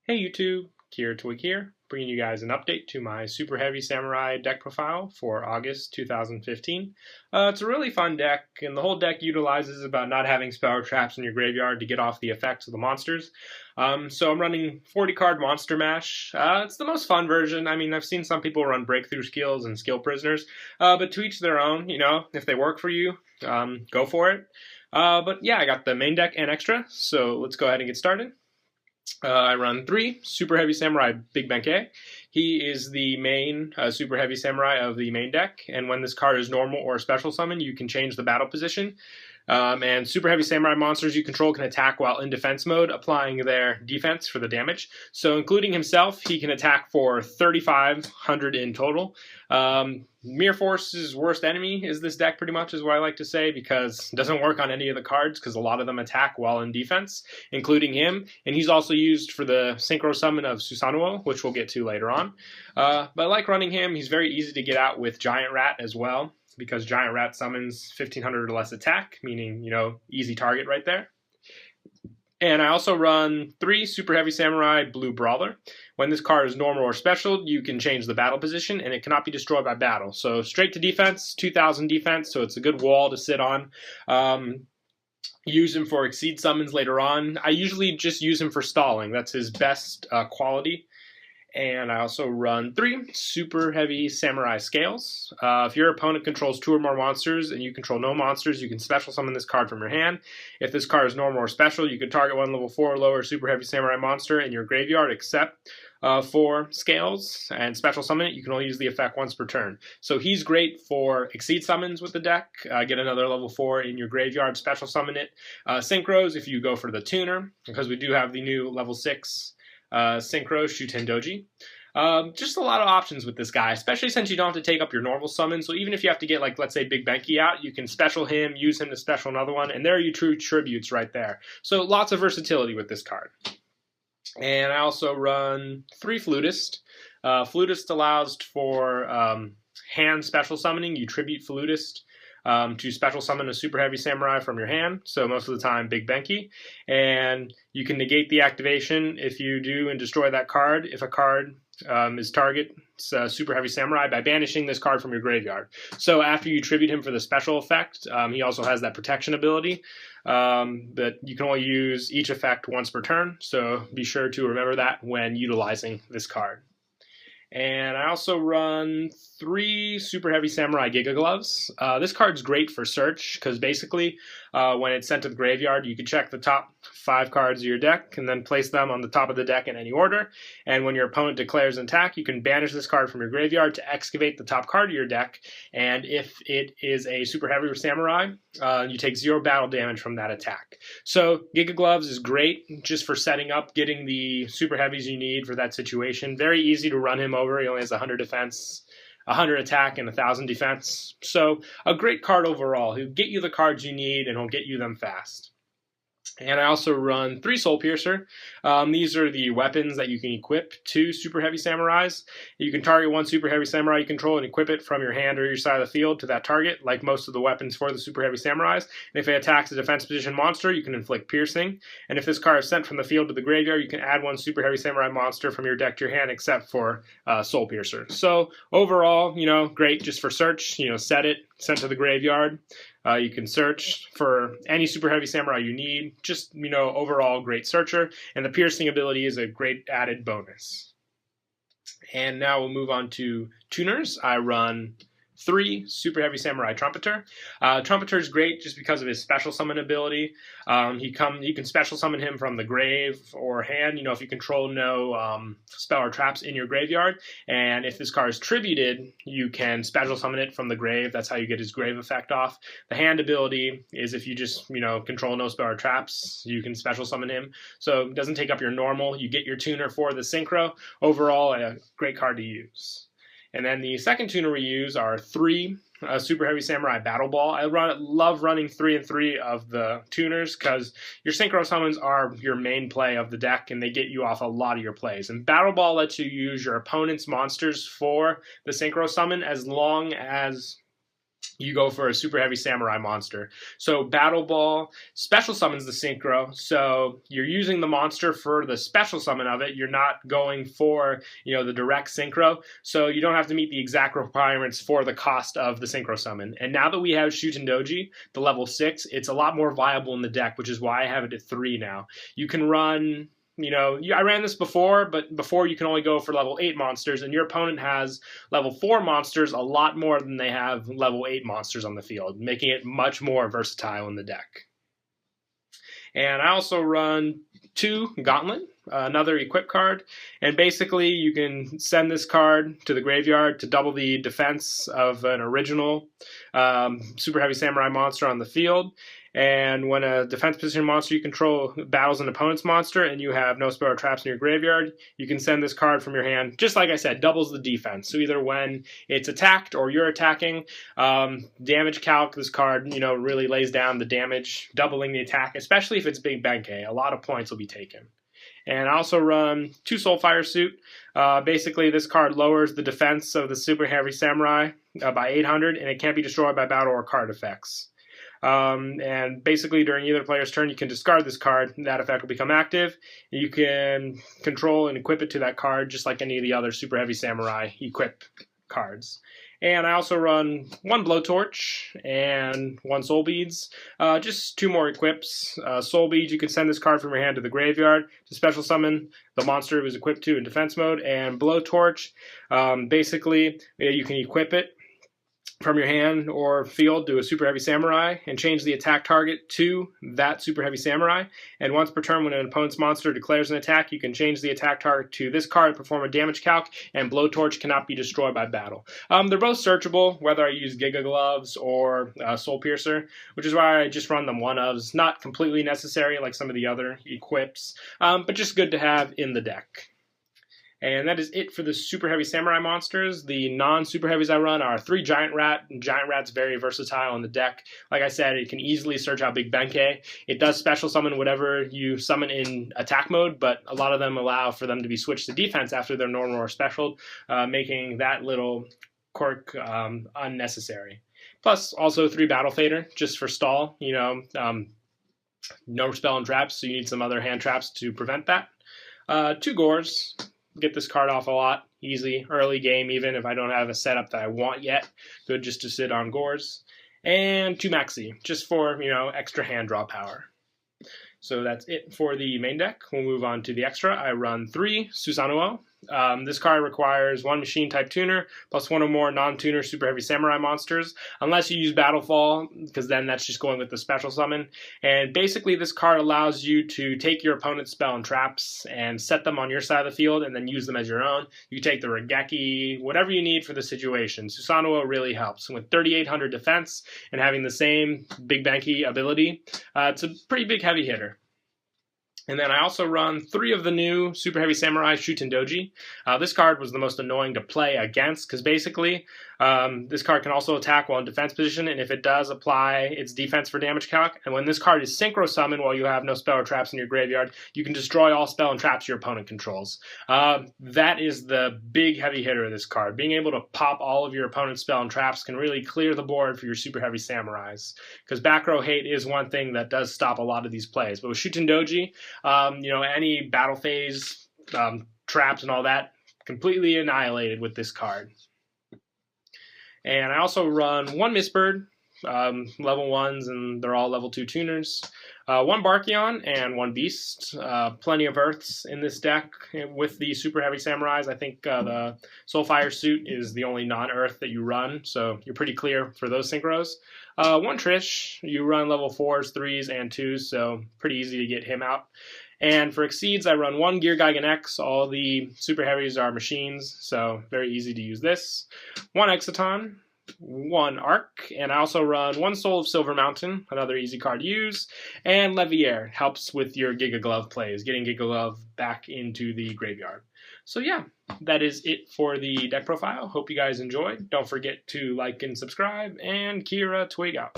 Hey YouTube, Kier Twig here, bringing you guys an update to my Super Heavy Samurai deck profile for August 2015. It's a really fun deck, and the whole deck utilizes about not having spell traps in your graveyard to get off the effects of the monsters. So I'm running 40 card Monster Mash. It's the most fun version. I mean, I've seen some people run Breakthrough Skills and Skill Prisoners, but to each their own. If they work for you, go for it. But yeah, I got the main deck and extra, so let's go ahead and get started. I run 3 Super Heavy Samurai Big Benkei. He is the main Super Heavy Samurai of the main deck, and when this card is normal or special summon, you can change the battle position. And Super Heavy Samurai monsters you control can attack while in defense mode, applying their defense for the damage. So including himself, he can attack for 3,500 in total. Mirror Force's worst enemy is this deck, pretty much, is what I like to say, because it doesn't work on any of the cards, because a lot of them attack while in defense, including him. And he's also used for the Synchro Summon of Susanoo, which we'll get to later on. But I like running him. He's very easy to get out with Giant Rat as well, because Giant Rat summons 1,500 or less attack, meaning, easy target right there. And I also run 3 Super Heavy Samurai Blue Brawler. When this card is normal or special, you can change the battle position, and it cannot be destroyed by battle. So straight to defense, 2,000 defense, so it's a good wall to sit on. Use him for Exceed summons later on. I usually just use him for stalling. That's his best quality. And I also run 3 Super Heavy Samurai Scales. If your opponent controls 2 or more monsters and you control no monsters, you can special summon this card from your hand. If this card is normal or special, you can target one level 4 or lower Super Heavy Samurai monster in your graveyard, except for Scales, and special summon it. You can only use the effect once per turn. So he's great for Exceed summons with the deck. Get another level 4 in your graveyard, special summon it. Synchros, if you go for the tuner, because we do have the new level 6 Synchro Shuten Doji. Just a lot of options with this guy, especially since you don't have to take up your normal summon. So even if you have to get, like, let's say Big Benkei out, you can special him, use him to special another one, and there are your true tributes right there. So lots of versatility with this card. And I also run 3 Flutist. Flutist allows for hand special summoning. You tribute Flutist to special summon a Super Heavy Samurai from your hand, so most of the time Big Benkei, and you can negate the activation if you do and destroy that card if a card is target Super Heavy Samurai by banishing this card from your graveyard. So after you tribute him for the special effect, he also has that protection ability, but you can only use each effect once per turn, so be sure to remember that when utilizing this card. And I also run 3 Super Heavy Samurai Giga Gloves. This card's great for search, because basically when it's sent to the graveyard, you can check the top 5 cards of your deck and then place them on the top of the deck in any order. And when your opponent declares an attack, you can banish this card from your graveyard to excavate the top card of your deck. And if it is a Super Heavy Samurai, you take 0 battle damage from that attack. So Giga Gloves is great just for setting up, getting the Super Heavies you need for that situation. Very easy to run him over. He only has 100 defense, 100 attack, and 1,000 defense. So a great card overall. He'll get you the cards you need, and he'll get you them fast. And I also run 3 Soul Piercer. These are the weapons that you can equip to Super Heavy Samurais. You can target one Super Heavy Samurai you control and equip it from your hand or your side of the field to that target, like most of the weapons for the Super Heavy Samurais. And if it attacks a defense position monster, you can inflict piercing. And if this card is sent from the field to the graveyard, you can add one Super Heavy Samurai monster from your deck to your hand, except for Soul Piercer. So overall, great just for search. Set it, sent to the graveyard. You can search for any Super Heavy Samurai you need. Just, overall great searcher. And the piercing ability is a great added bonus. And now we'll move on to tuners. I run 3 Super Heavy Samurai Trumpeter. Trumpeter is great just because of his special summon ability. You can special summon him from the grave or hand, if you control no spell or traps in your graveyard. And if this card is tributed, you can special summon it from the grave. That's how you get his grave effect off. The hand ability is if you just, control no spell or traps, you can special summon him. So it doesn't take up your normal. You get your tuner for the Synchro. Overall, a great card to use. And then the second tuner we use are 3 Super Heavy Samurai Battle Ball. I love running 3 and 3 of the tuners because your Synchro summons are your main play of the deck, and they get you off a lot of your plays. And Battle Ball lets you use your opponent's monsters for the Synchro summon as long as you go for a Super Heavy Samurai monster. So Battle Ball special summons the Synchro, so you're using the monster for the special summon of it. You're not going for, the direct Synchro, so you don't have to meet the exact requirements for the cost of the Synchro summon. And now that we have Shutendoji, the level 6, it's a lot more viable in the deck, which is why I have it at 3 now. You can run... I ran this before, but before you can only go for level 8 monsters, and your opponent has level 4 monsters a lot more than they have level 8 monsters on the field, making it much more versatile in the deck. And I also run 2 Gauntlet, another equip card, and basically you can send this card to the graveyard to double the defense of an original Super Heavy Samurai monster on the field. And when a defense position monster you control battles an opponent's monster and you have no spell or traps in your graveyard, you can send this card from your hand. Just like I said, doubles the defense. So either when it's attacked or you're attacking, damage calc, this card, really lays down the damage, doubling the attack, especially if it's Big Benkei. A lot of points will be taken. And I also run 2 Soulfire Suit. Basically, this card lowers the defense of the Super Heavy Samurai by 800, and it can't be destroyed by battle or card effects. And basically, during either player's turn, you can discard this card. That effect will become active. You can control and equip it to that card, just like any of the other Super Heavy Samurai equip cards. And I also run 1 Blowtorch and 1 Soul Beads. Just 2 more equips. Soul Beads, you can send this card from your hand to the graveyard to special summon the monster it was equipped to in defense mode. And Blowtorch, basically, you can equip it from your hand or field to a Super Heavy Samurai and change the attack target to that Super Heavy Samurai. And once per turn, when an opponent's monster declares an attack, you can change the attack target to this card, perform a damage calc, and Blowtorch cannot be destroyed by battle. They're both searchable, whether I use Giga Gloves or Soul Piercer, which is why I just run them one-ofs. Not completely necessary like some of the other equips, but just good to have in the deck. And that is it for the Super Heavy Samurai monsters. The non-Super Heavies I run are 3 Giant Rat. Giant Rat's very versatile in the deck. Like I said, it can easily search out Big Benkei. It does special summon whatever you summon in attack mode, but a lot of them allow for them to be switched to defense after they're normal or special, making that little quirk unnecessary. Plus, also 3 Battle Fader, just for stall. No spell and traps, so you need some other hand traps to prevent that. 2 Gores. Get this card off a lot, easy, early game even if I don't have a setup that I want yet. Good just to sit on Gores. And 2 Maxi, just for, extra hand draw power. So that's it for the main deck. We'll move on to the extra. I run 3 Susanoo. This card requires 1 Machine type tuner plus 1 or more non-tuner Super Heavy Samurai monsters, unless you use Battlefall, because then that's just going with the special summon. And basically this card allows you to take your opponent's spell and traps and set them on your side of the field and then use them as your own. You take the Regeki, whatever you need for the situation. Susanoo really helps. With 3,800 defense and having the same Big Benkei ability, it's a pretty big heavy hitter. And then I also run 3 of the new Super Heavy Samurai Shutendoji. This card was the most annoying to play against because basically this card can also attack while in defense position, and if it does, apply its defense for damage calc. And when this card is synchro summoned while you have no spell or traps in your graveyard, you can destroy all spell and traps your opponent controls. That is the big heavy hitter of this card. Being able to pop all of your opponent's spell and traps can really clear the board for your Super Heavy Samurais. Because back row hate is one thing that does stop a lot of these plays. But with Shutendoji, any battle phase traps and all that completely annihilated with this card. And I also run 1 Mistbird, level 1s, and they're all level 2 tuners. 1 Barkion and 1 Beast. Plenty of Earths in this deck with the Super Heavy Samurais. I think the Soulfire Suit is the only non-Earth that you run, so you're pretty clear for those synchros. 1 Trish, you run level 4s, 3s, and 2s, so pretty easy to get him out. And for Exceeds, I run 1 Gear Gigan X. All the Super Heavies are machines, so very easy to use this. 1 Exciton, 1 Arc, and I also run 1 Soul of Silver Mountain, another easy card to use. And Levier helps with your Giga Glove plays, getting Giga Glove back into the graveyard. So yeah, that is it for the deck profile. Hope you guys enjoyed. Don't forget to like and subscribe, and Kira Twig out.